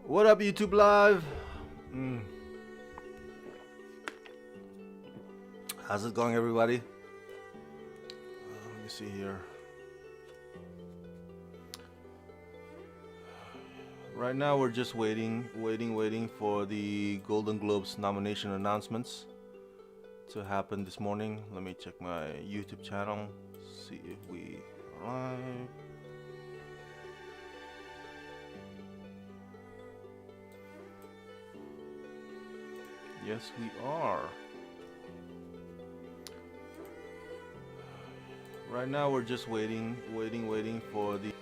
What up, YouTube Live? Mm. How's it going, everybody? Let me see here. Right now, we're just waiting for the Golden Globes nomination announcements to happen this morning. Let me check my YouTube channel, see if we are live. Yes, we are. Right now, we're just waiting for the.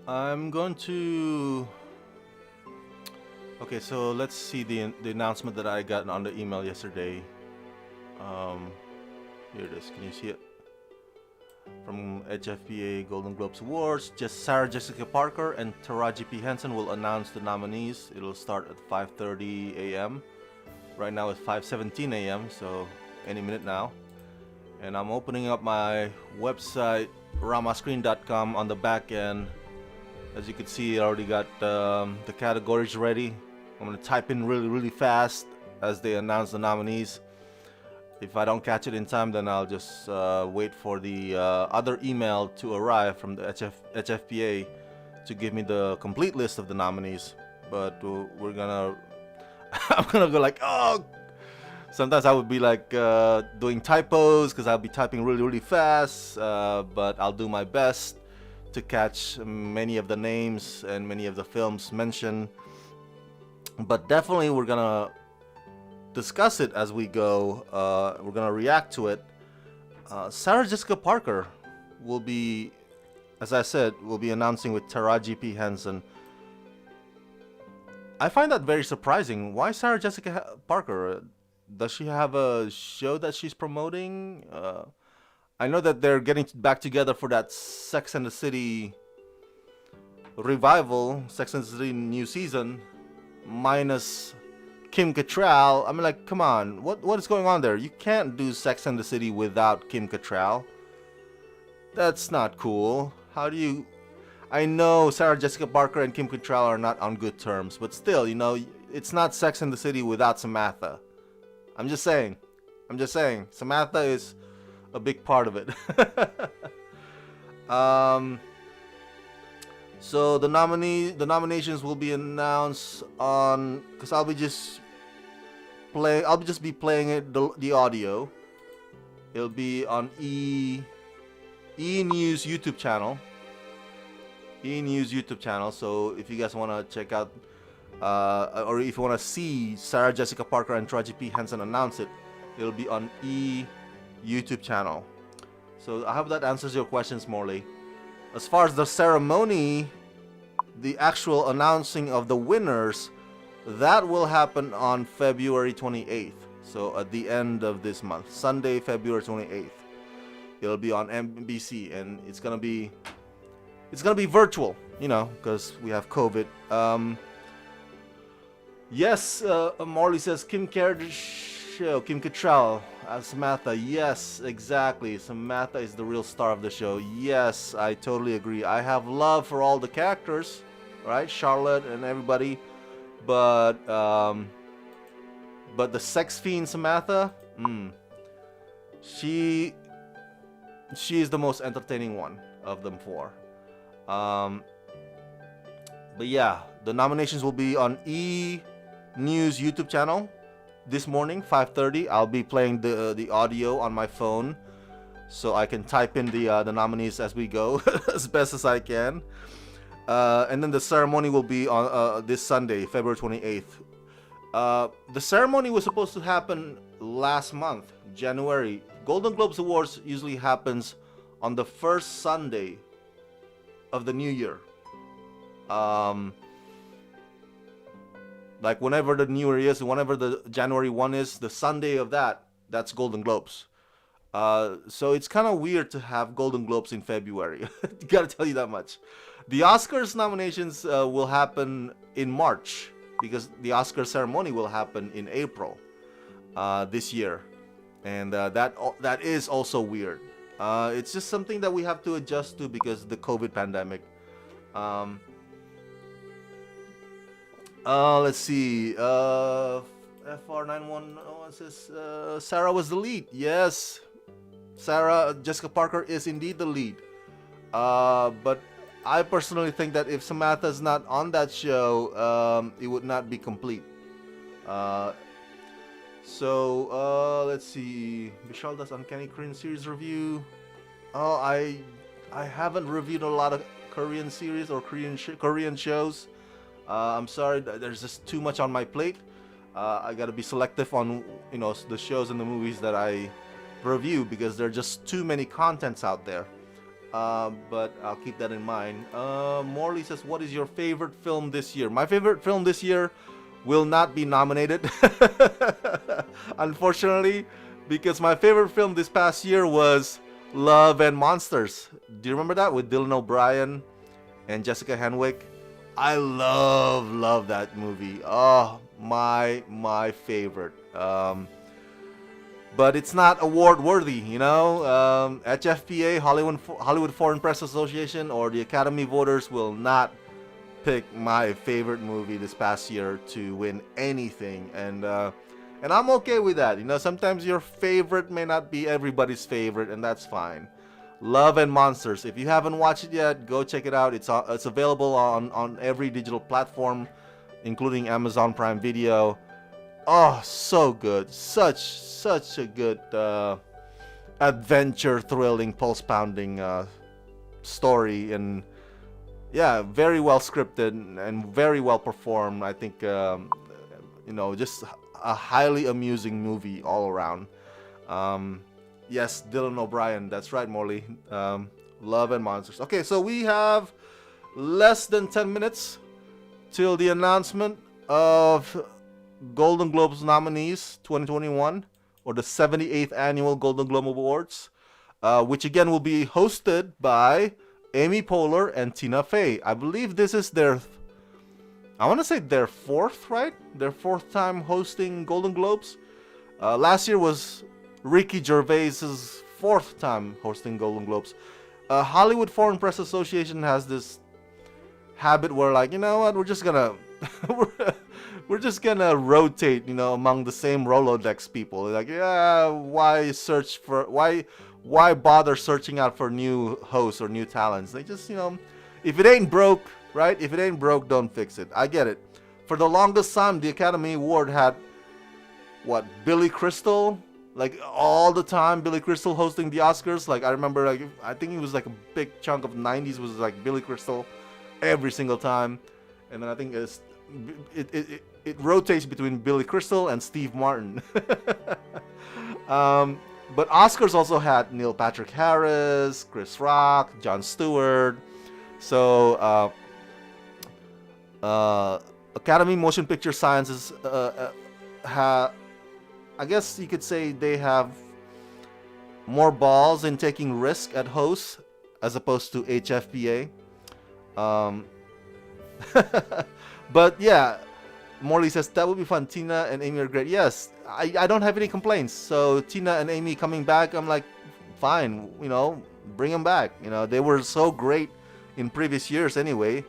I'm going to. Okay, so let's see the announcement that I got on the email yesterday. Here it is. Can you see it? From HFPA Golden Globes Awards, just Sarah Jessica Parker and Taraji P. Henson will announce the nominees. It'll start at 5:30 a.m. Right now it's 5:17 a.m., so any minute now. And I'm opening up my website, ramascreen.com, on the back end. As you can see, I already got the categories ready. I'm gonna type in really fast as they announce the nominees. If I don't catch it in time, then I'll just wait for the other email to arrive from the HFPA to give me the complete list of the nominees. But we're gonna, I'm gonna go like, oh, sometimes I would be like doing typos because I'll be typing really fast, but I'll do my best to catch many of the names and many of the films mentioned. But definitely we're gonna discuss it as we go. We're gonna react to it. Sarah Jessica Parker will be, as I said, will be announcing with Taraji P. Henson. I find that very surprising. Why Sarah Jessica Parker? Does she have a show that she's promoting? I know that they're getting back together for that Sex and the City revival, Sex and the City new season, minus Kim Cattrall. I mean, like, come on, what is going on there? You can't do Sex and the City without Kim Cattrall. That's not cool. How do you? I know Sarah Jessica Parker and Kim Cattrall are not on good terms, but still, you know, it's not Sex and the City without Samantha. I'm just saying. Samantha is a big part of it. So the nominations will be announced on, because I'll just be playing it, the audio. It'll be on E News YouTube channel. So if you guys want to check out, or if you want to see Sarah Jessica Parker and Taraji P. Henson announce it, it'll be on E YouTube channel. So I hope that answers your questions, Morley. As far as the ceremony, the actual announcing of the winners, that will happen on February 28th. So at the end of this month, Sunday, February 28th. It'll be on NBC, and it's gonna be virtual, you know, because we have COVID. Yes, Morley says Kim Cattrall as Samantha. Yes, exactly. Samantha is the real star of the show. Yes, I totally agree. I have love for all the characters, right? Charlotte and everybody, but the sex fiend Samantha, she is the most entertaining one of them four. But yeah, the nominations will be on E News YouTube channel. This morning, 5:30, I'll be playing the audio on my phone, so I can type in the nominees as we go as best as I can. And then the ceremony will be on this Sunday, February 28th. The ceremony was supposed to happen last month, January. Golden Globes Awards usually happens on the first Sunday of the new year. Like whenever the New Year is, whenever the January 1 is, the Sunday of that's Golden Globes. So it's kind of weird to have Golden Globes in February. Gotta tell you that much. The Oscars nominations will happen in March because the Oscar ceremony will happen in April this year, and that is also weird. It's just something that we have to adjust to because of the COVID pandemic. Um, let's see. FR911 says Sarah was the lead. Yes, Sarah Jessica Parker is indeed the lead. But I personally think that if Samantha's not on that show, it would not be complete. Uh, let's see. Michelle does Uncanny Korean series review. Oh, I haven't reviewed a lot of Korean series or Korean shows. I'm sorry, there's just too much on my plate. I gotta be selective on the shows and the movies that I review because there are just too many contents out there. But I'll keep that in mind. Morley says, "What is your favorite film this year?" My favorite film this year will not be nominated, unfortunately, because my favorite film this past year was Love and Monsters. Do you remember that with Dylan O'Brien and Jessica Henwick? I love that movie. Oh, my favorite. But it's not award worthy, HFPA, Hollywood Foreign Press Association, or the Academy voters will not pick my favorite movie this past year to win anything, and I'm okay with that. Sometimes your favorite may not be everybody's favorite, and that's fine. Love and Monsters. If you haven't watched it yet, go check it out. It's available on every digital platform, including Amazon Prime Video. Oh, so good. Such a good adventure, thrilling, pulse-pounding story, and yeah, very well scripted and very well performed. I think just a highly amusing movie all around. Yes, Dylan O'Brien. That's right, Morley. Love and Monsters. Okay, so we have less than 10 minutes till the announcement of Golden Globes nominees 2021, or the 78th annual Golden Globe Awards, which again will be hosted by Amy Poehler and Tina Fey. I believe this is their fourth, right? Their fourth time hosting Golden Globes. Last year was Ricky Gervais's fourth time hosting Golden Globes. Hollywood Foreign Press Association has this habit where, like, you know what, we're just gonna we're just gonna rotate, among the same Rolodex people. Like, yeah, why bother searching out for new hosts or new talents? They just, if it ain't broke, right? If it ain't broke, don't fix it. I get it. For the longest time, the Academy Award had Billy Crystal, like all the time. Billy Crystal hosting the Oscars. Like, I remember, I think it was like a big chunk of '90s was like Billy Crystal every single time, and then I think it rotates between Billy Crystal and Steve Martin. But Oscars also had Neil Patrick Harris, Chris Rock, Jon Stewart. So Academy Motion Picture Sciences I guess you could say they have more balls in taking risk at hosts as opposed to HFPA. But yeah, Morley says that would be fun. Tina and Amy are great. Yes, I don't have any complaints. So Tina and Amy coming back, I'm like, fine, bring them back. They were so great in previous years anyway.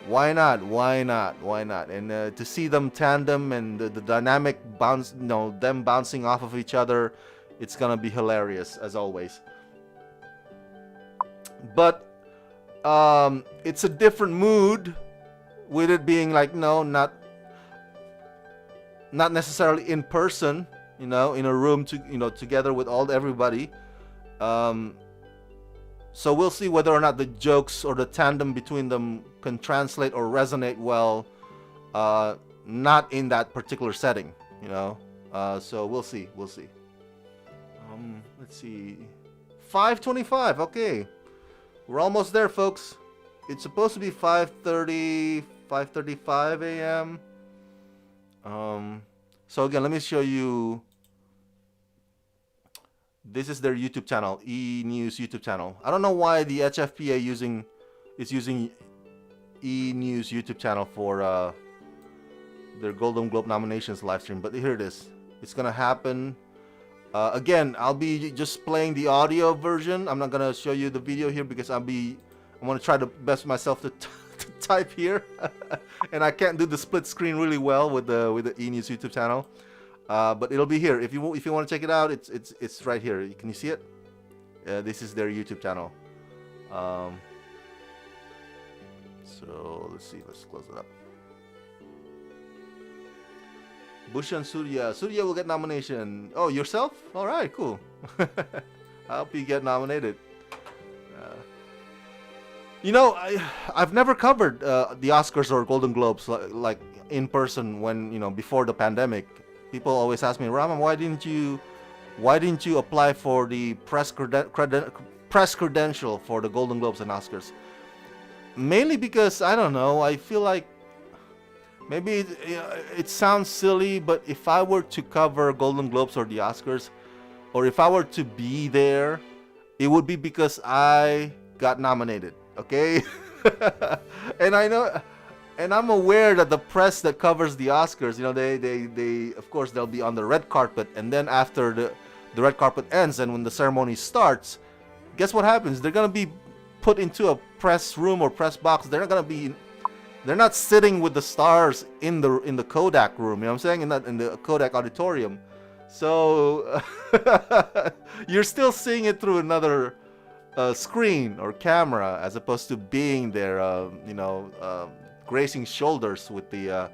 Why not? And to see them tandem and the dynamic bounce, them bouncing off of each other, it's gonna be hilarious as always. But it's a different mood with it being like, not necessarily in person, in a room together with everybody. So we'll see whether or not the jokes or the tandem between them can translate or resonate well, not in that particular setting, so we'll see. Let's see, 5:25. Okay, we're almost there, folks. It's supposed to be 5:30, 5:35 a.m. So again, let me show you This is their YouTube channel, E News YouTube channel. I don't know why the HFPA is using E News YouTube channel for their Golden Globe nominations live stream, but here it is. It's gonna happen. Again, I'll be just playing the audio version. I'm not gonna show you the video here because I'm gonna try to best myself to type here, and I can't do the split screen really well with the E News YouTube channel. But it'll be here. If you want to check it out, it's right here. Can you see it? This is their YouTube channel. So let's see. Let's close it up. Bhushan Surya. Surya will get nomination. Oh, yourself? All right, cool. I hope you get nominated. You know, I've never covered the Oscars or Golden Globes like in person when, you know, before the pandemic. People always ask me, Raman, why didn't you apply for the press credential for the Golden Globes and Oscars? Mainly because, I don't know, I feel like maybe it sounds silly, but if I were to cover Golden Globes or the Oscars, or if I were to be there, it would be because I got nominated, okay? And I know, and I'm aware that the press that covers the Oscars, you know, they of course they'll be on the red carpet, and then after the red carpet ends and when the ceremony starts, guess what happens? They're gonna be put into a press room or press box. They're not sitting with the stars in the Kodak room, you know what I'm saying? In the Kodak auditorium. So you're still seeing it through another screen or camera as opposed to being there, you know, gracing shoulders with the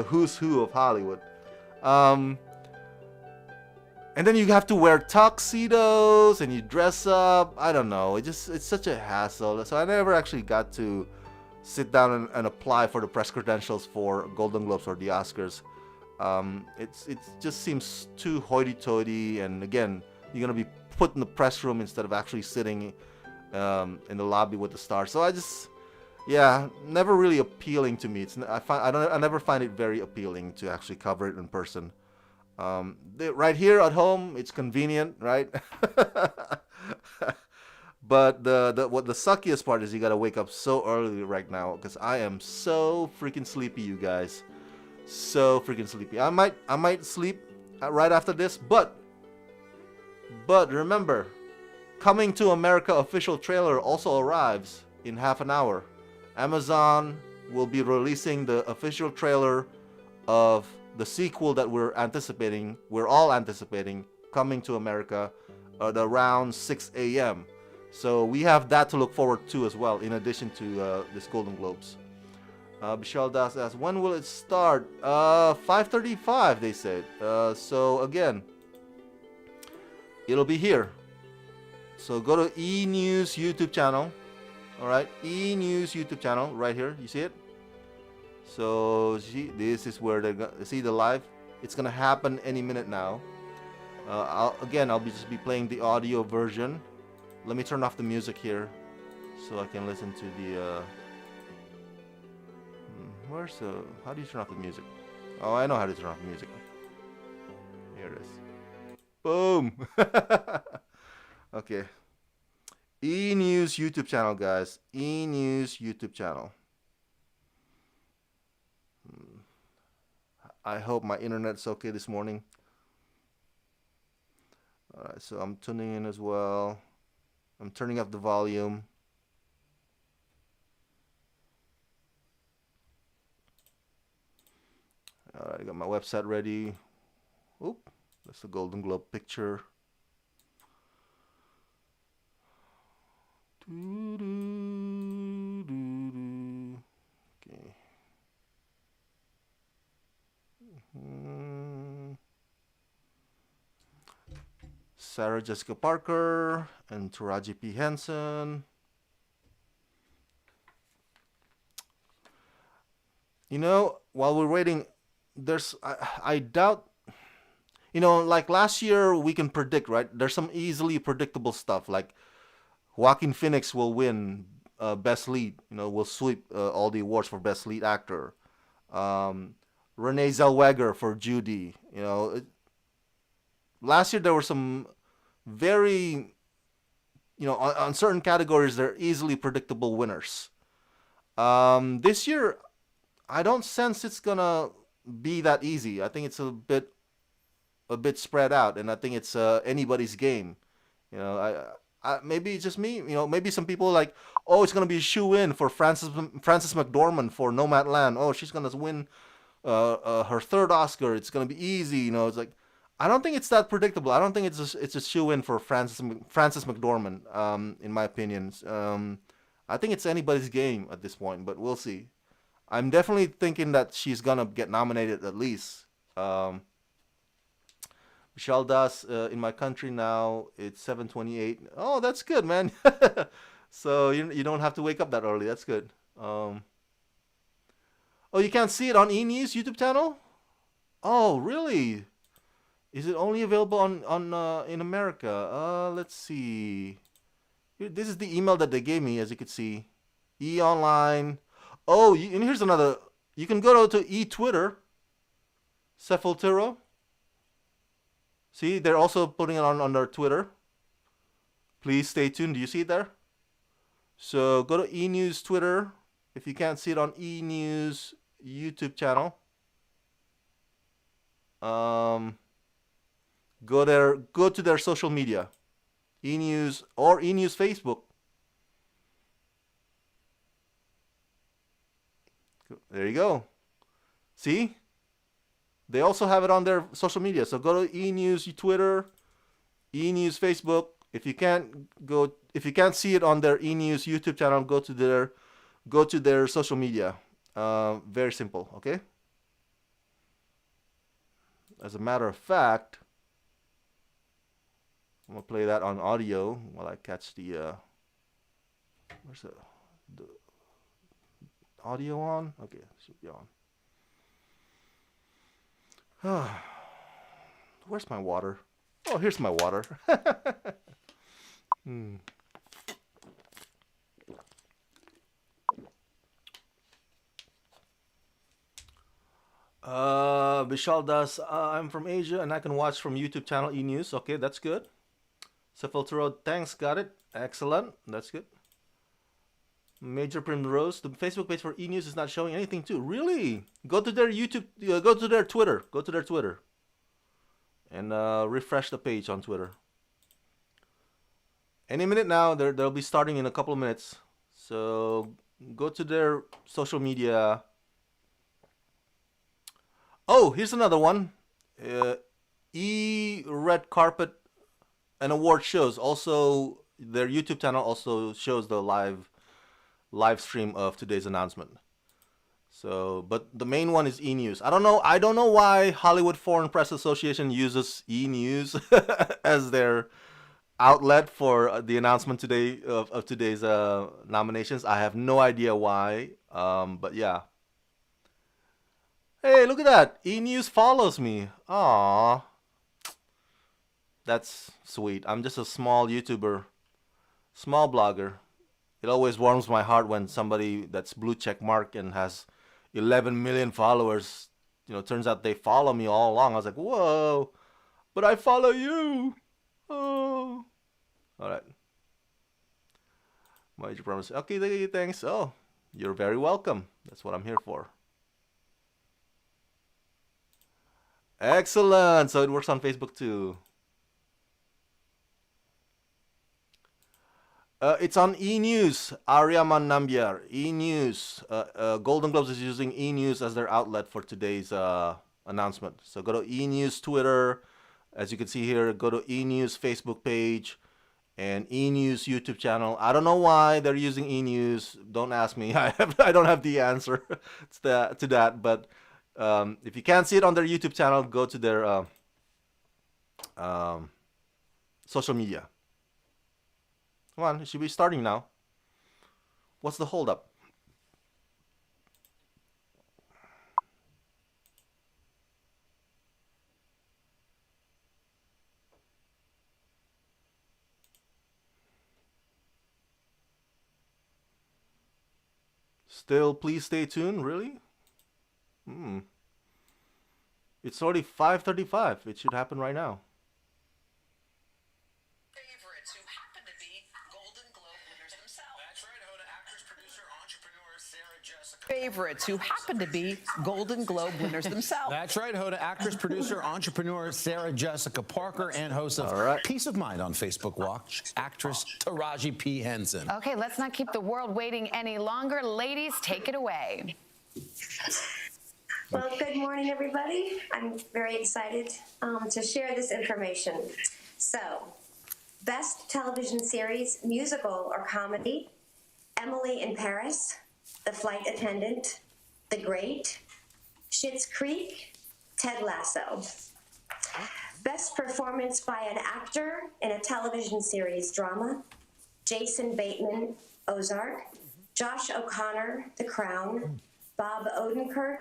who's who of Hollywood. And then you have to wear tuxedos and you dress up. I don't know. It's such a hassle. So I never actually got to sit down and apply for the press credentials for Golden Globes or the Oscars. It just seems too hoity-toity, and again, you're gonna be put in the press room instead of actually sitting in the lobby with the stars. So yeah, never really appealing to me. I never find it very appealing to actually cover it in person. Right here at home, it's convenient, right? But the suckiest part is you gotta wake up so early right now because I am so freaking sleepy, you guys. So freaking sleepy. I might sleep right after this, but remember, Coming to America official trailer also arrives in half an hour. Amazon will be releasing the official trailer of the sequel that we're all anticipating, Coming to America, at around 6 a.m. So we have that to look forward to as well, in addition to this Golden Globes. Bishal Das asks, when will it start? 5:35, they said. So again, it'll be here. So go to E News YouTube channel. All right, E News YouTube channel right here. You see it? So see, this is where they're gonna see the live. It's gonna happen any minute now. I'll just be playing the audio version. Let me turn off the music here, so I can listen to the. How do you turn off the music? Oh, I know how to turn off the music. Here it is. Boom. Okay. E News YouTube channel, guys. E News YouTube channel. I hope my internet's okay this morning. Alright, so I'm tuning in as well. I'm turning up the volume. Alright, I got my website ready. Oop, that's the Golden Globe picture. Okay. Sarah Jessica Parker and Taraji P. Henson. You know, while we're waiting, I doubt, you know, like last year we can predict, right? There's some easily predictable stuff, like Joaquin Phoenix will win Best Lead, you know, will sweep all the awards for Best Lead Actor. Renee Zellweger for Judy, you know. Last year there were some very, on certain categories, they're easily predictable winners. This year, I don't sense it's gonna be that easy. I think it's a bit spread out, and I think it's anybody's game. Maybe it's just me. Maybe some people like, oh, it's gonna be a shoe in for Frances McDormand for Nomadland. Oh, she's gonna win her third Oscar. It's gonna be easy. It's like, I don't think it's that predictable. I don't think it's a shoe in for Frances McDormand. In my opinion, I think it's anybody's game at this point, but we'll see. I'm definitely thinking that she's gonna get nominated at least. Michelle Das, in my country now, it's 7:28. Oh, that's good, man. So you don't have to wake up that early. That's good. Oh, you can't see it on E News YouTube channel? Oh, really? Is it only available on in America? Let's see. This is the email that they gave me, as you can see. E Online. Oh, and here's another. You can go to E Twitter. Sepultura. See, they're also putting it on their Twitter. Please stay tuned. Do you see it there? So go to E News Twitter. If you can't see it on E News YouTube channel, go there. Go to their social media, E News or E News Facebook. There you go. See? They also have it on their social media. So go to E News Twitter, E News Facebook. If you can't see it on their E News YouTube channel, go to their social media. Very simple, okay? As a matter of fact, I'm gonna play that on audio while I catch the where's the audio on? Okay, it should be on. Where's my water? Oh, here's my water. Vishal Das, I'm from Asia and I can watch from YouTube channel E News. Okay, that's good. Sepultura, thanks, got it. Excellent, that's good. Major Primrose, the Facebook page for E News is not showing anything too. Really? Go to their YouTube, go to their Twitter, and refresh the page on Twitter. Any minute now, they'll be starting in a couple of minutes. So go to their social media. Oh, here's another one. Red Carpet and Award shows. Also, their YouTube channel also shows the live stream of today's announcement. So, but the main one is E News. I don't know why Hollywood Foreign Press Association uses E News as their outlet for the announcement today of today's nominations. I have no idea why. But yeah. Hey, look at that. E News follows me. Aww. That's sweet. I'm just a small YouTuber, small blogger. It always warms my heart when somebody that's blue check mark and has 11 million followers, turns out they follow me all along. I was like, whoa, but I follow you. Oh. All right. Major promise. Okay, thanks. Oh, you're very welcome. That's what I'm here for. Excellent. So it works on Facebook too. It's on E News. Aryaman Nambiar. E News. Golden Globes is using E News as their outlet for today's announcement. So go to E News Twitter. As you can see here, go to E News Facebook page and E News YouTube channel. I don't know why they're using E News. Don't ask me. I don't have the answer to that. But if you can't see it on their YouTube channel, go to their social media. Come on, it should be starting now. What's the holdup? Still, please stay tuned. Really? It's already 5:35. It should happen right now. favorites who happen to be Golden Globe winners themselves. That's right, Hoda. Actress, producer, entrepreneur Sarah Jessica Parker and host of Peace of Mind on Facebook Watch, actress Taraji P. Henson. Okay, let's not keep the world waiting any longer. Ladies, take it away. Well, good morning, everybody. I'm very excited to share this information. So, Best Television Series, Musical or Comedy, Emily in Paris, The Flight Attendant, The Great, Schitt's Creek, Ted Lasso. Best Performance by an Actor in a Television Series Drama, Jason Bateman, Ozark, Josh O'Connor, The Crown, Bob Odenkirk,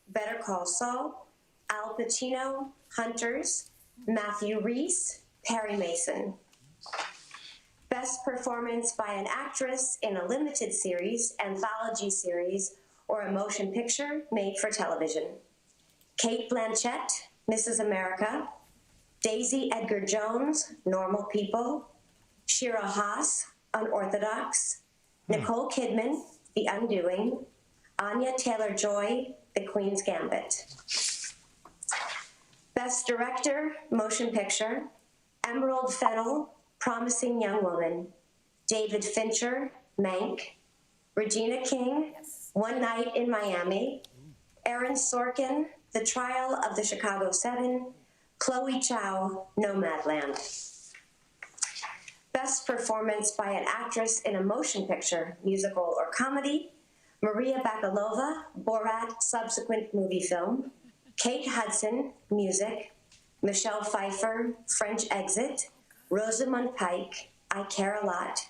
Better Call Saul, Al Pacino, Hunters, Matthew Rhys, Perry Mason. Best Performance by an Actress in a Limited Series, Anthology Series, or a Motion Picture made for television. Cate Blanchett, Mrs. America, Daisy Edgar Jones, Normal People, Shira Haas, Unorthodox, Nicole Kidman, The Undoing, Anya Taylor-Joy, The Queen's Gambit. Best Director, Motion Picture, Emerald Fennell, Promising Young Woman, David Fincher, Mank, Regina King, One Night in Miami, Aaron Sorkin, The Trial of the Chicago 7, Chloe Chow, Nomadland. Best Performance by an Actress in a Motion Picture, Musical or Comedy, Maria Bakalova, Borat subsequent movie film, Kate Hudson, Music, Michelle Pfeiffer, French Exit, Rosamund Pike, I Care a Lot,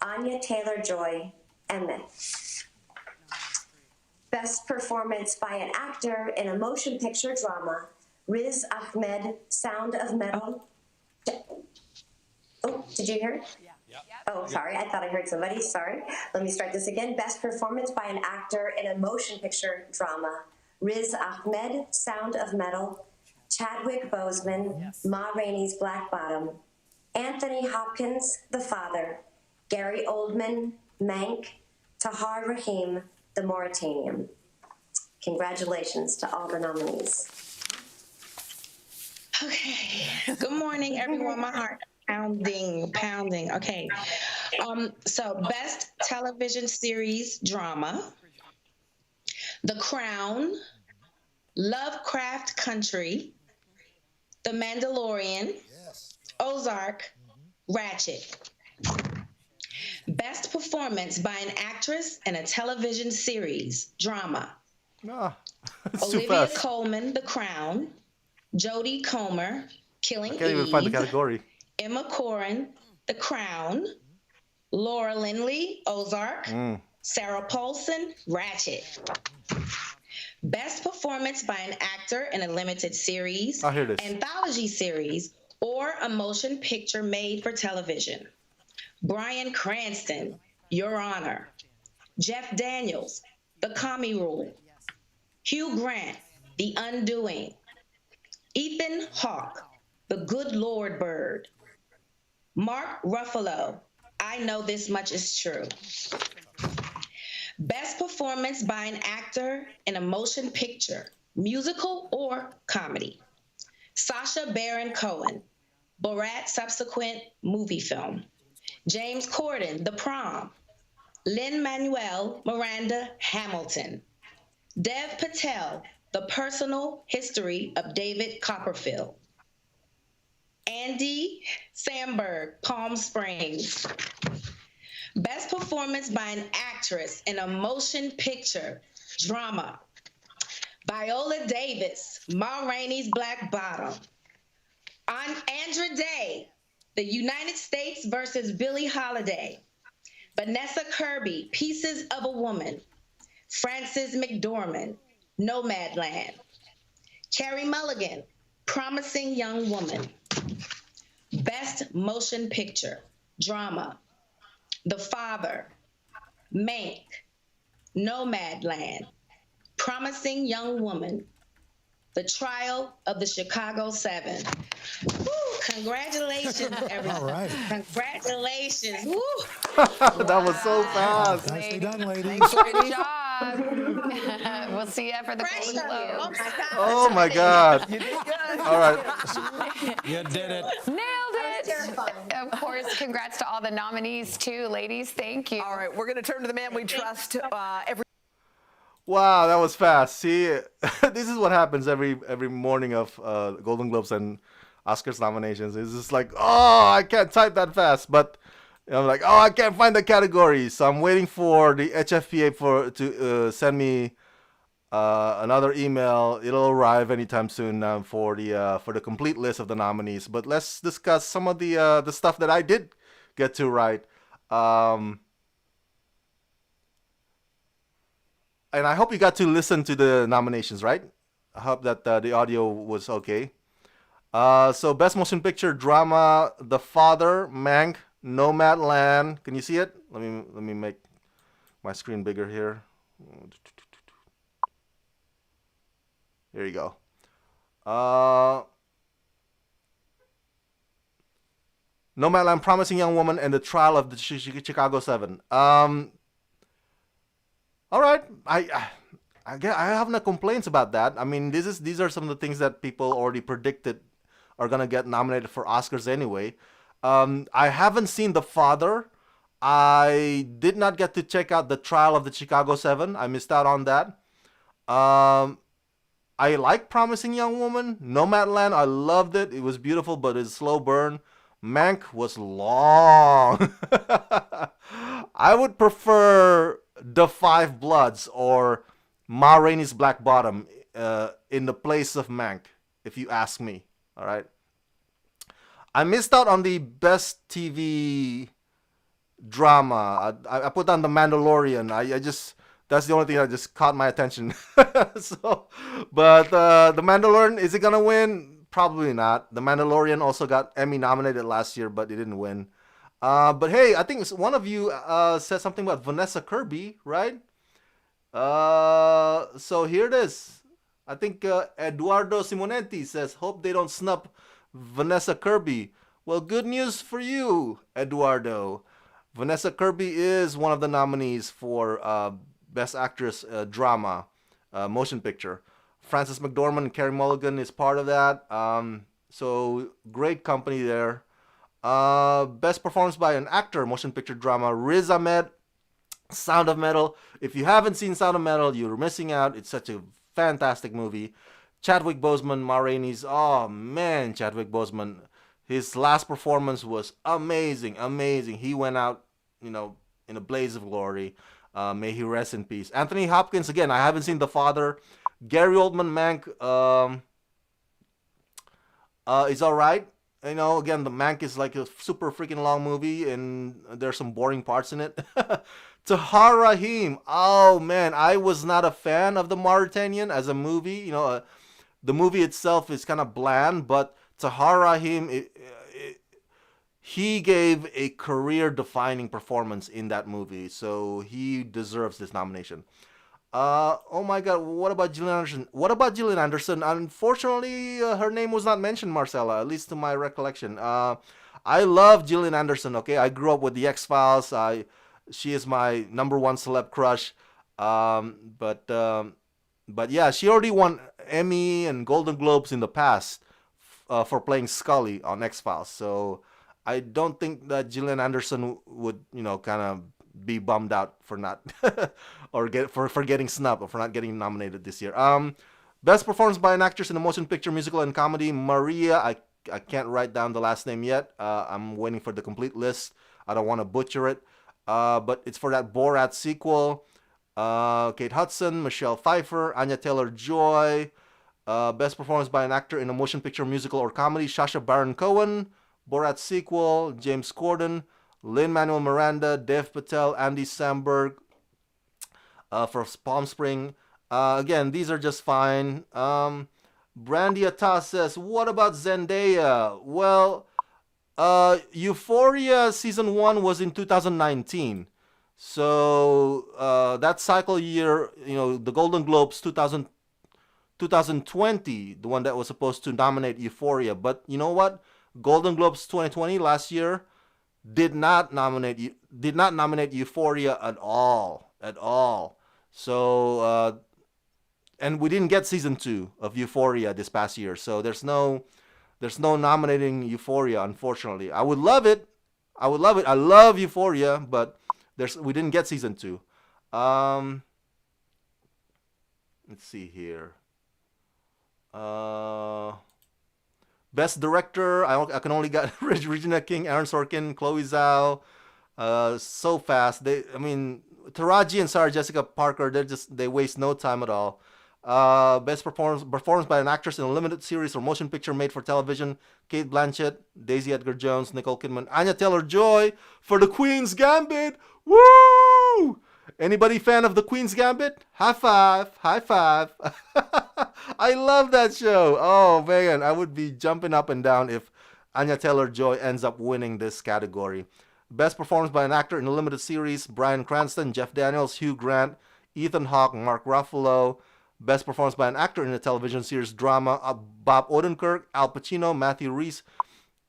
Anya Taylor-Joy, Emmett. Best Performance by an Actor in a Motion Picture Drama, Riz Ahmed, Sound of Metal. Oh, did you hear it? Oh, sorry, I thought I heard somebody, sorry. Let me start this again. Best Performance by an Actor in a Motion Picture Drama, Riz Ahmed, Sound of Metal, Chadwick Boseman, Ma Rainey's Black Bottom, Anthony Hopkins, The Father, Gary Oldman, Mank, Tahar Rahim, The Mauritanian. Congratulations to all the nominees. Okay, good morning, everyone. My heart pounding. Okay, so Best Television Series Drama, The Crown, Lovecraft Country, The Mandalorian, Ozark, Ratchet. Best Performance by an Actress in a Television Series Drama, Olivia Colman, The Crown, Jodie Comer, Killing Eve. I can't even find the category. Emma Corrin, The Crown, Laura Lindley, Ozark, Sarah Paulson, Ratchet. Best Performance by an Actor in a Limited Series, Anthology Series, or a Motion Picture made for television. Bryan Cranston, Your Honor. Jeff Daniels, The Comey Rule. Hugh Grant, The Undoing. Ethan Hawke, The Good Lord Bird. Mark Ruffalo, I Know This Much Is True. Best Performance by an Actor in a Motion Picture, Musical or Comedy. Sacha Baron Cohen, Borat subsequent movie film. James Corden, The Prom. Lin-Manuel Miranda, Hamilton. Dev Patel, The Personal History of David Copperfield. Andy Samberg, Palm Springs. Best Performance by an Actress in a Motion Picture Drama. Viola Davis, Ma Rainey's Black Bottom. Andra Day, The United States versus Billie Holiday. Vanessa Kirby, Pieces of a Woman. Frances McDormand, Nomadland. Carey Mulligan, Promising Young Woman. Best Motion Picture Drama. The Father, Mank, Nomadland, Promising Young Woman, The Trial of the Chicago 7. Woo, congratulations, everyone. All right. Congratulations. Woo. That was so fast. Nicely done, ladies. Good job. We'll see you for the Golden Pressure. Globes. Oh my God. Oh my God! You did good. All right. You did it. Nailed it. terrifying. Of course, congrats to all the nominees too, ladies. Thank you. All right, we're going to turn to the man we trust every. Wow, that was fast. See, this is what happens every morning of Golden Globes and Oscars nominations. It's just like, oh, I can't type that fast, but I'm like, oh, I can't find the category, so I'm waiting for the HFPA to send me another email. It'll arrive anytime soon for the complete list of the nominees. But let's discuss some of the stuff that I did get to right. And I hope you got to listen to the nominations, right? I hope that the audio was okay. So Best Motion Picture Drama: The Father, Mank, Nomadland. Can you see it? Let me make my screen bigger here. Here you go. Nomadland, Promising Young Woman, and The Trial of the Chicago 7. All right, I have no complaints about that. I mean, these are some of the things that people already predicted are gonna get nominated for Oscars anyway. I haven't seen The Father. I did not get to check out The Trial of the Chicago 7. I missed out on that. I like Promising Young Woman. Nomadland, I loved it. It was beautiful, but it's a slow burn. Mank was long. I would prefer The Five Bloods or Ma Rainey's Black Bottom in the place of Mank, if you ask me. All right. I missed out on the Best TV Drama. I put on The Mandalorian. I just, that's the only thing that just caught my attention. But The Mandalorian, is it gonna win? Probably not. The Mandalorian also got Emmy nominated last year, but it didn't win. But hey, I think one of you said something about Vanessa Kirby, right? So here it is. I think Eduardo Simonetti says, hope they don't snub Vanessa Kirby. Well, good news for you, Eduardo. Vanessa Kirby is one of the nominees for Best Actress Drama Motion Picture. Frances McDormand and Carey Mulligan is part of that. So great company there. Best Performance by an Actor Motion Picture Drama, Riz Ahmed, Sound of Metal. If you haven't seen Sound of Metal, you're missing out. It's such a fantastic movie. Chadwick Boseman, Ma Rainey's. Oh man, Chadwick Boseman. His last performance was amazing. He went out, in a blaze of glory. May he rest in peace. Anthony Hopkins, again, I haven't seen The Father. Gary Oldman, Mank is alright. Again, the Mank is like a super freaking long movie, and there's some boring parts in it. Tahar Rahim, oh man, I was not a fan of The Mauritanian as a movie. The movie itself is kind of bland, but Tahar Rahim, he gave a career-defining performance in that movie, so he deserves this nomination. Oh my God, what about Gillian Anderson? Unfortunately, her name was not mentioned, Marcella, at least to my recollection. I love Gillian Anderson, okay? I grew up with The X-Files. She is my number one celeb crush. But yeah, she already won Emmy and Golden Globes in the past for playing Scully on X-Files. So I don't think that Gillian Anderson would, kind of be bummed out for not or for getting snubbed or for not getting nominated this year. Best Performance by an Actress in a Motion Picture, Musical, and Comedy, Maria. I can't write down the last name yet. I'm waiting for the complete list. I don't want to butcher it. But it's for that Borat sequel. Kate Hudson, Michelle Pfeiffer, Anya Taylor-Joy. Best Performance by an Actor in a Motion Picture, Musical, or Comedy, Sacha Baron Cohen. Borat sequel, James Corden. Lin-Manuel Miranda, Dev Patel, Andy Samberg for Palm Spring. Again, these are just fine. Brandy Atta says, what about Zendaya? Well, Euphoria Season 1 was in 2019. So that cycle year, the Golden Globes 2020, the one that was supposed to nominate Euphoria. But you know what? Golden Globes 2020 last year did not nominate Euphoria at all. So, and we didn't get season 2 of Euphoria this past year, so there's no nominating Euphoria, unfortunately. I would love it. I love Euphoria, but we didn't get season 2. Let's see here. Best director, I can only get Regina King, Aaron Sorkin, Chloe Zhao. So fast. Taraji and Sarah Jessica Parker, they waste no time at all. Best performance by an actress in a limited series or motion picture made for television: Cate Blanchett, Daisy Edgar Jones, Nicole Kidman, Anya Taylor-Joy for The Queen's Gambit. Woo! Anybody fan of The Queen's Gambit? High five, high five. I love that show. Oh man, I would be jumping up and down if Anya Taylor-Joy ends up winning this category. Best performance by an actor in a limited series: Bryan Cranston, Jeff Daniels, Hugh Grant, Ethan Hawke, Mark Ruffalo. Best performance by an actor in a television series drama: Bob Odenkirk, Al Pacino, Matthew Rhys.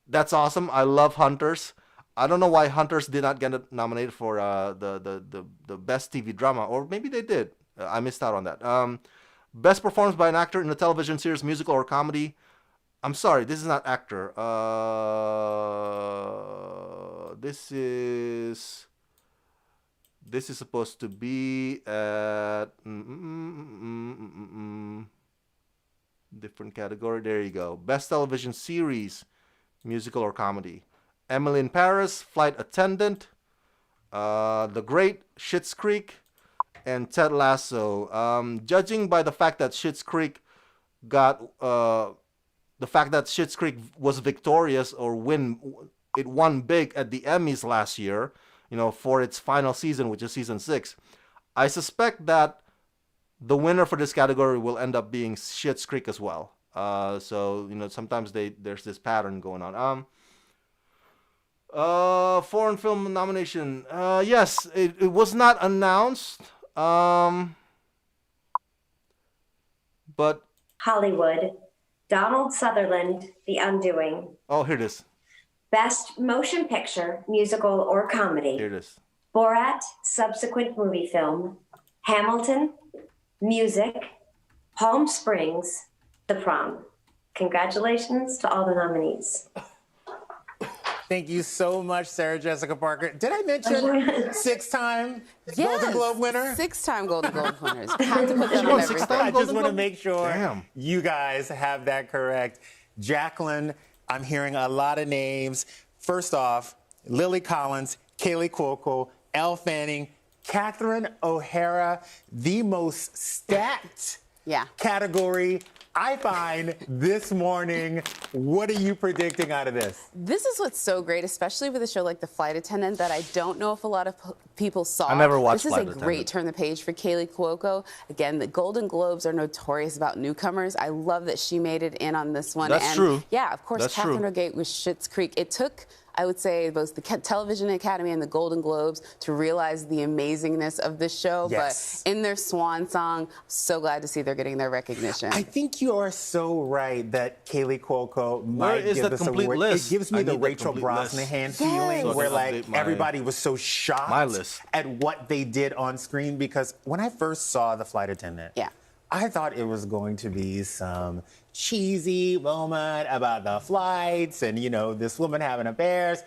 That's awesome. I love Hunters. I don't know why Hunters did not get nominated for the best TV drama, or maybe they did. I missed out on that. Best performance by an actor in a television series, musical, or comedy. I'm sorry, this is not actor. This is supposed to be at different category. There you go. Best television series, musical, or comedy. Emily in Paris, Flight Attendant, The Great, Schitt's Creek, and Ted Lasso. Judging by the fact that Schitt's Creek was victorious or it won big at the Emmys last year, for its final season, which is season 6. I suspect that the winner for this category will end up being Schitt's Creek as well. So sometimes there's this pattern going on. Foreign film nomination. Yes, it was not announced. But Hollywood, Donald Sutherland, The Undoing. Oh, here it is. Best motion picture, musical, or comedy. Here it is. Borat, subsequent movie film. Hamilton, music. Palm Springs, The Prom. Congratulations to all the nominees. Thank you so much, Sarah Jessica Parker. Did I mention six-time Golden Globe winner? 6-time Golden Globe winners. Had to put that on everything. I just want to make sure Damn. you guys have that correct. Jacqueline, I'm hearing a lot of names. First off, Lily Collins, Kaylee Cuoco, Elle Fanning, Catherine O'Hara, the most stacked category I find this morning. What are you predicting out of this? This is what's so great, especially with a show like The Flight Attendant that I don't know if a lot of people saw. I never watched This Flight is a Attendant. great turn the page for Kaylee Cuoco. Again, the Golden Globes are notorious about newcomers. I love that she made it in on this one. That's true. Yeah, of course, That's Catherine true. O'Gate with Schitt's Creek. It took, I would say, both the Television Academy and the Golden Globes to realize the amazingness of this show. Yes. But in their swan song, so glad to see they're getting their recognition. I think you are so right that Kaylee Cuoco might is give the this complete award. list? It gives I me the need that Rachel complete list. Brosnahan Yes. feeling So I where can like update my- everybody was so shocked my list. at what they did on screen, because when I first saw The Flight Attendant, I thought it was going to be some cheesy moment about the flights and, this woman having affairs.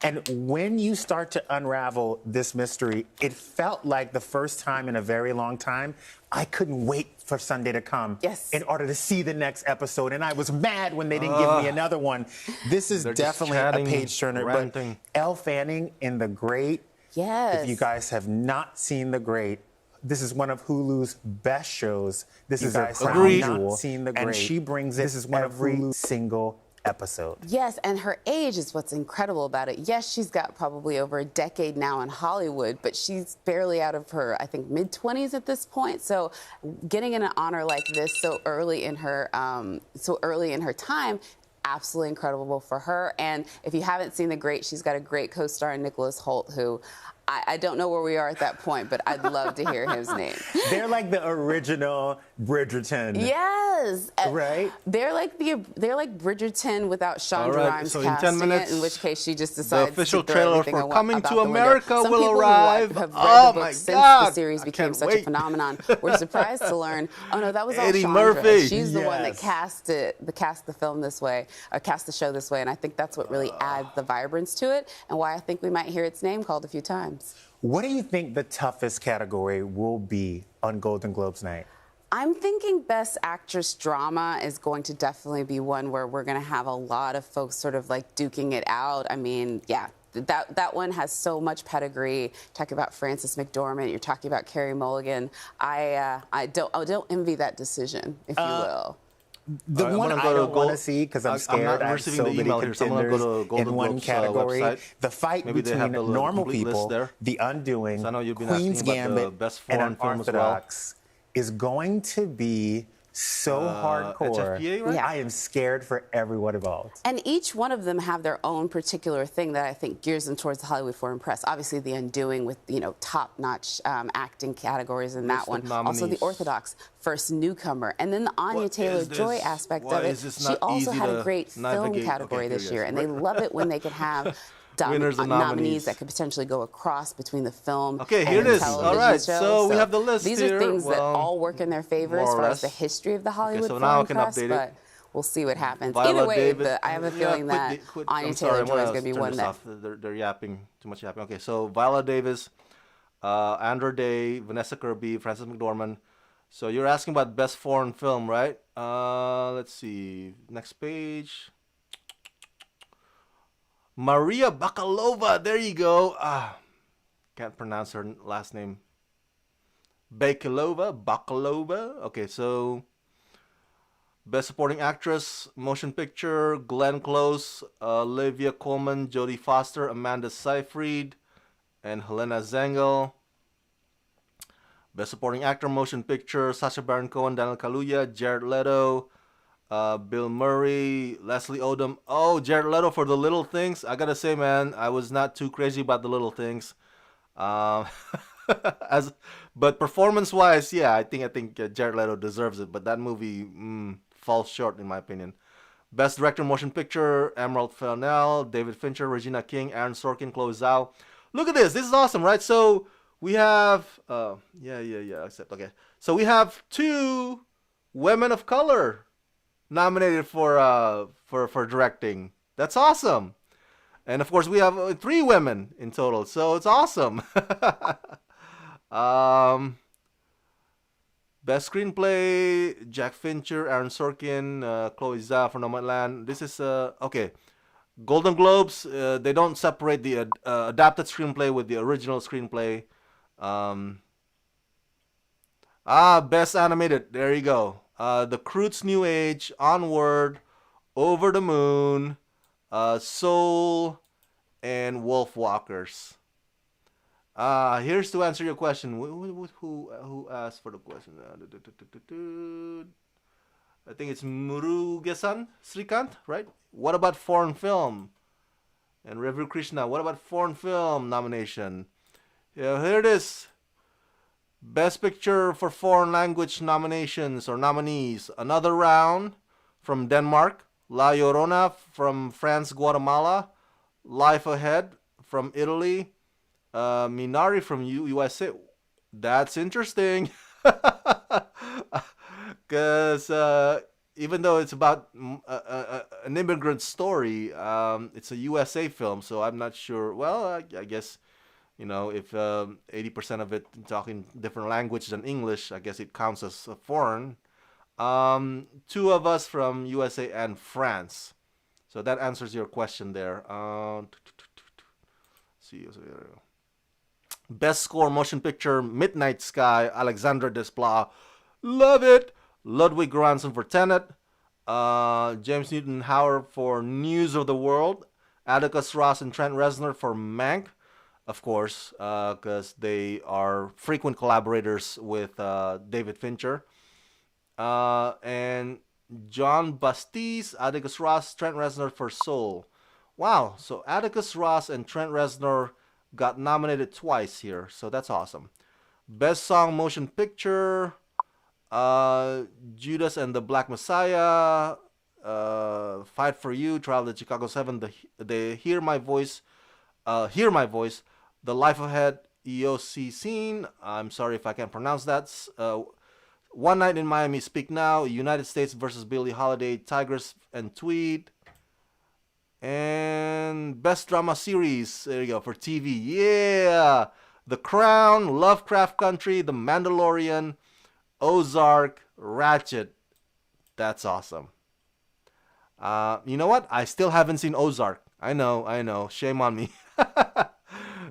And when you start to unravel this mystery, it felt like the first time in a very long time, I couldn't wait for Sunday to come in order to see the next episode. And I was mad when they didn't give me another one. This is They're just definitely chatting, a page turner. ranting. But Elle Fanning in The Great, Yes. if you guys have not seen The Great, this is one of Hulu's best shows. This is her crown Agreed. jewel. And she brings it every single episode. Yes, and her age is what's incredible about it. Yes, she's got probably over a decade now in Hollywood, but she's barely out of her, I think, mid-20s at this point. So getting an honor like this so early in her time, absolutely incredible for her. And if you haven't seen The Great, she's got a great co-star in Nicholas Hoult, who I don't know where we are at that point, but I'd love to hear his name. They're like the original Bridgerton. Yes. Right? They're like Bridgerton without Shonda All right, Rhimes so in 10 casting minutes, it, in which case she just the decides official to throw trailer everything for Coming about to the window. America Some will people arrive. who have read Oh the book my since God, the series I became can't such a wait. phenomenon were surprised to learn, oh no, that was all Eddie Chandra. Murphy. She's the one that Yes. cast the film this way, or cast the show this way, and I think that's what really adds the vibrance to it, and why I think we might hear its name called a few times. What do you think the toughest category will be on Golden Globes night? I'm thinking Best Actress Drama is going to definitely be one where we're going to have a lot of folks sort of like duking it out. I mean, yeah, that one has so much pedigree. Talking about Frances McDormand, you're talking about Carey Mulligan. I don't envy that decision, if you will. The I'm one gonna I go to don't want to Gold- see because I'm I'm scared. not I have receiving so the many email here, so I'm gonna go contenders to Golden in one Globes, category. website. The fight Maybe they between have the normal complete list people, there. The Undoing, So I know you've been Queen's asking about the Gambit, best and foreign film as well. Unorthodox is going to be so hardcore. HFPA, right? Yeah. I am scared for everyone involved. And each one of them have their own particular thing that I think gears them towards the Hollywood Foreign Press. Obviously, The Undoing with, top-notch acting categories in that List of one. Also, The nominees. Orthodox, first newcomer. And then the Anya What Taylor-Joy is this? aspect Why of it. is this She not also easy had a to great film navigate? category Okay, this here, year. yes, And they right. love it when they can have Winners and nominees. nominees that could potentially go across between the film Okay, and here it the is. television All right, show. so we have the list These here. are things that Well, all work in their favor more as or far as less. the history of the Hollywood so now I Foreign can Press, update it. but we'll see what happens. Viola Either way, Davis. I have a Yeah, feeling that quit. Anya I'm sorry, Taylor-Joy I'm is gonna going to be turn one this that. off. They're yapping. Too much yapping. Okay, so Viola Davis, Andra Day, Vanessa Kirby, Frances McDormand. So you're asking about best foreign film, right? Let's see. Next page. Maria Bakalova. There you go. Can't pronounce her last name. Bakalova. Okay, so best supporting actress, motion picture: Glenn Close, Olivia Colman, Jodie Foster, Amanda Seyfried, and Helena Zengel. Best supporting actor, motion picture: Sacha Baron Cohen, Daniel Kaluuya, Jared Leto, Bill Murray, Leslie Odom. Oh, Jared Leto for The Little Things. I gotta say, man, I was not too crazy about The Little Things. But performance-wise, yeah, I think Jared Leto deserves it. But that movie falls short, in my opinion. Best director, motion picture: Emerald Fennell, David Fincher, Regina King, Aaron Sorkin, Chloe Zhao. Look at this. This is awesome, right? So we have, except, okay. So we have 2 women of color nominated for directing. That's awesome. And of course, we have 3 women in total, so it's awesome. Best screenplay: Jack Fincher, Aaron Sorkin, Chloe Zhao for Nomadland. This is okay. Golden Globes, they don't separate the adapted screenplay with the original screenplay. Best animated. There you go. The Croods New Age, Onward, Over the Moon, Soul, and Wolfwalkers. Here's to answer your question. Who asked for the question? I think it's Murugesan Srikant, right? What about foreign film? And Review Krishna, what about foreign film nomination? Yeah, here it is. Best Picture for Foreign Language nominations or nominees: Another Round from Denmark, La Llorona from France, Guatemala, Life Ahead from Italy, Minari from USA. That's interesting. Because even though it's about an immigrant story, it's a USA film, so I'm not sure. Well, I guess, if 80% of it talking different language than English, I guess it counts as foreign. 2 of us from USA and France. So that answers your question there. See. Best score motion picture: Midnight Sky, Alexandre Desplat. Love it. Ludwig Göransson for Tenet. James Newton Howard for News of the World. Atticus Ross and Trent Reznor for Mank. Of course, because they are frequent collaborators with David Fincher. And John Baptiste, Atticus Ross, Trent Reznor for Soul. Wow, so Atticus Ross and Trent Reznor got nominated twice here, so that's awesome. Best Song Motion Picture, Judas and the Black Messiah, Fight for You, Trial of the Chicago 7, the Hear My Voice, The Life Ahead, EOC Scene, I'm sorry if I can't pronounce that, One Night in Miami, Speak Now, United States versus Billie Holiday, Tigress and Tweed, and Best Drama Series, there you go, for TV, yeah, The Crown, Lovecraft Country, The Mandalorian, Ozark, Ratchet. That's awesome. You know what? I still haven't seen Ozark. I know. Shame on me.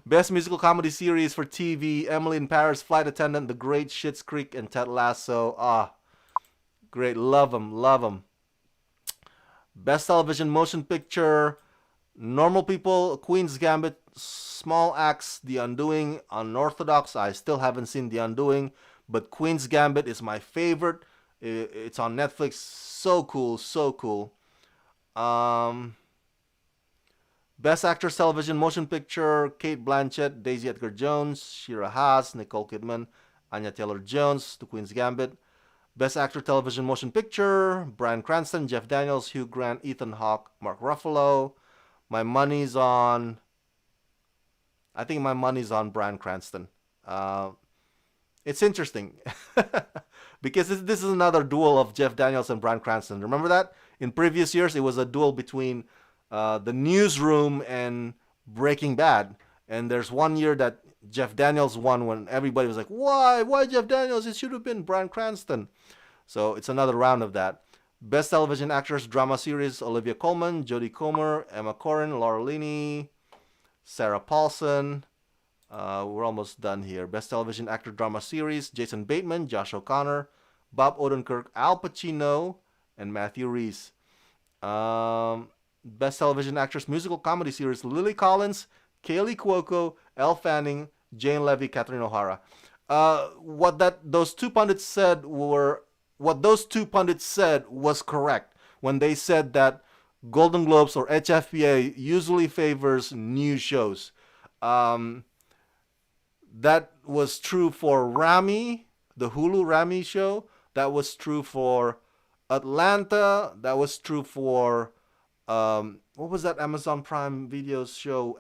Best Musical Comedy Series for TV, Emily in Paris, Flight Attendant, The Great, Schitt's Creek, and Ted Lasso. Great. Love them. Best Television Motion Picture, Normal People, Queen's Gambit, Small Axe, The Undoing, Unorthodox. I still haven't seen The Undoing, but Queen's Gambit is my favorite. It's on Netflix. So cool. Best Actress Television Motion Picture, Cate Blanchett, Daisy Edgar-Jones, Shira Haas, Nicole Kidman, Anya Taylor-Jones, The Queen's Gambit. Best Actor Television Motion Picture, Bryan Cranston, Jeff Daniels, Hugh Grant, Ethan Hawke, Mark Ruffalo. I think my money's on Bryan Cranston. It's interesting because this is another duel of Jeff Daniels and Bryan Cranston. Remember that? In previous years, it was a duel between The Newsroom and Breaking Bad. And there's one year that Jeff Daniels won when everybody was like, why Jeff Daniels? It should have been Bryan Cranston. So it's another round of that. Best Television Actress Drama Series, Olivia Colman, Jodie Comer, Emma Corrin, Laura Linney, Sarah Paulson. We're almost done here. Best Television Actor Drama Series, Jason Bateman, Josh O'Connor, Bob Odenkirk, Al Pacino, and Matthew Rhys. Best Television Actress Musical Comedy Series, Lily Collins, Kaylee Cuoco, Elle Fanning, Jane Levy, Catherine O'Hara. What those two pundits said was correct when they said that Golden Globes or HFPA usually favors new shows. That was true for Rami, the Hulu Rami show. That was true for Atlanta. That was true for what was that Amazon Prime Videos show?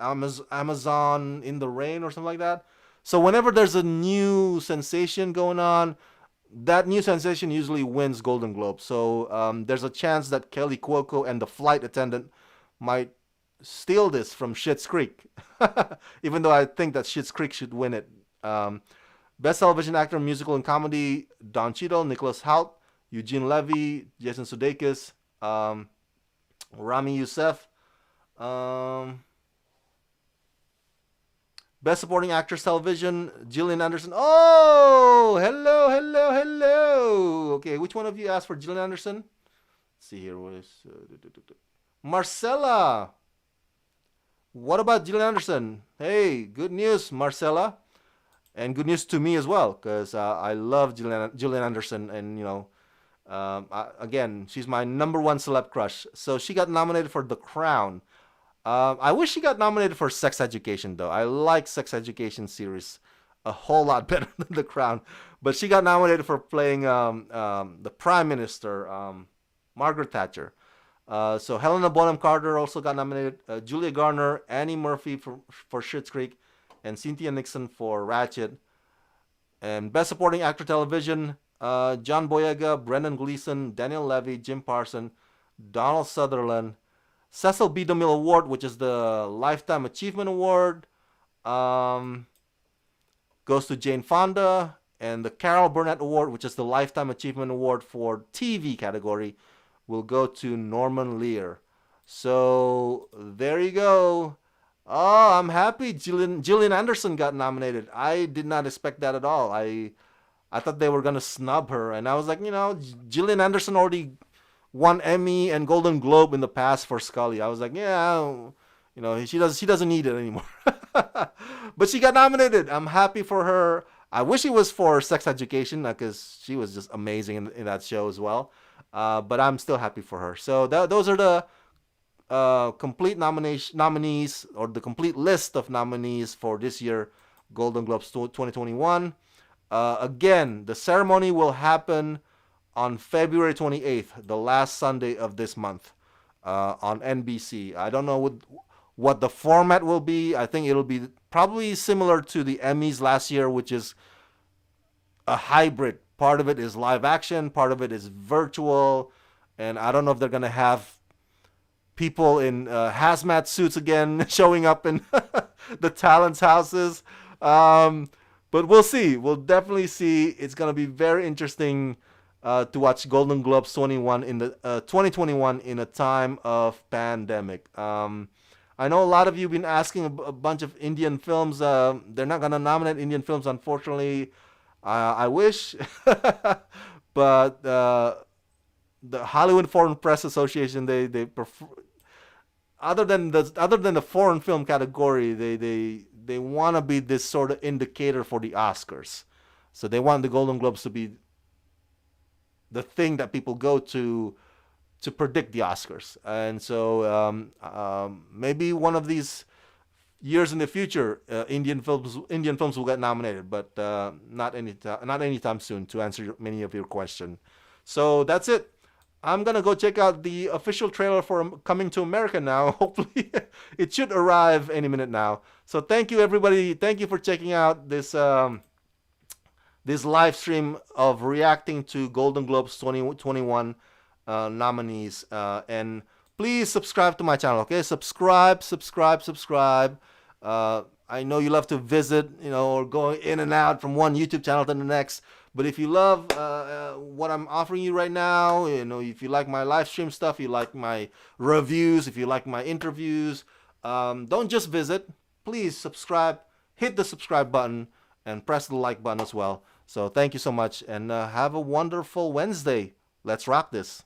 Amazon in the Rain or something like that. So whenever there's a new sensation going on, that new sensation usually wins Golden Globe. So there's a chance that Kelly Cuoco and The Flight Attendant might steal this from Schitt's Creek. Even though I think that Schitt's Creek should win it. Best Television Actor, Musical and Comedy, Don Cheadle, Nicholas Hoult, Eugene Levy, Jason Sudeikis, Rami Youssef. Best Supporting Actress Television, Gillian Anderson. Oh, hello. Okay, which one of you asked for Gillian Anderson? Let's see here. Marcella. What about Gillian Anderson? Hey, good news, Marcella. And good news to me as well, because I love Gillian Anderson. And, again, she's my number one celeb crush. So she got nominated for The Crown. I wish she got nominated for Sex Education, though. I like Sex Education series a whole lot better than The Crown. But she got nominated for playing the Prime Minister, Margaret Thatcher. So Helena Bonham Carter also got nominated. Julia Garner, Annie Murphy for Schitt's Creek, and Cynthia Nixon for Ratchet. And Best Supporting Actor Television, John Boyega, Brendan Gleeson, Daniel Levy, Jim Parsons, Donald Sutherland. Cecil B. DeMille Award, which is the Lifetime Achievement Award, goes to Jane Fonda. And the Carol Burnett Award, which is the Lifetime Achievement Award for TV category, will go to Norman Lear. So there you go. Oh, I'm happy Gillian Anderson got nominated. I did not expect that at all. I thought they were gonna snub her, and I was like, Gillian Anderson already won Emmy and Golden Globe in the past for Scully. I was like, she doesn't need it anymore. But she got nominated. I'm happy for her. I wish it was for Sex Education, because she was just amazing in that show as well. But I'm still happy for her. So those are the complete nominees, or the complete list of nominees for this year Golden Globes 2021. Again, the ceremony will happen on February 28th, the last Sunday of this month, on NBC. I don't know what the format will be. I think it'll be probably similar to the Emmys last year, which is a hybrid. Part of it is live action, part of it is virtual, and I don't know if they're gonna have people in hazmat suits again showing up in the talents' houses. But we'll see. We'll definitely see. It's gonna be very interesting to watch Golden Globes 2021 in a time of pandemic. I know a lot of you have been asking a bunch of Indian films. They're not gonna nominate Indian films, unfortunately. I wish, but the Hollywood Foreign Press Association, they prefer, other than the foreign film category, they want to be this sort of indicator for the Oscars. So they want the Golden Globes to be the thing that people go to predict the Oscars. And so maybe one of these years in the future, Indian films will get nominated, but not anytime soon, to answer many of your questions. So that's it. I'm gonna go check out the official trailer for Coming to America now. Hopefully, it should arrive any minute now. So thank you, everybody. Thank you for checking out this this live stream of reacting to Golden Globes 2021 nominees. And please subscribe to my channel. Okay, subscribe. I know you love to visit, or go in and out from one YouTube channel to the next. But if you love what I'm offering you right now, if you like my live stream stuff, you like my reviews, if you like my interviews, don't just visit. Please subscribe, hit the subscribe button, and press the like button as well. So thank you so much, and have a wonderful Wednesday. Let's rock this.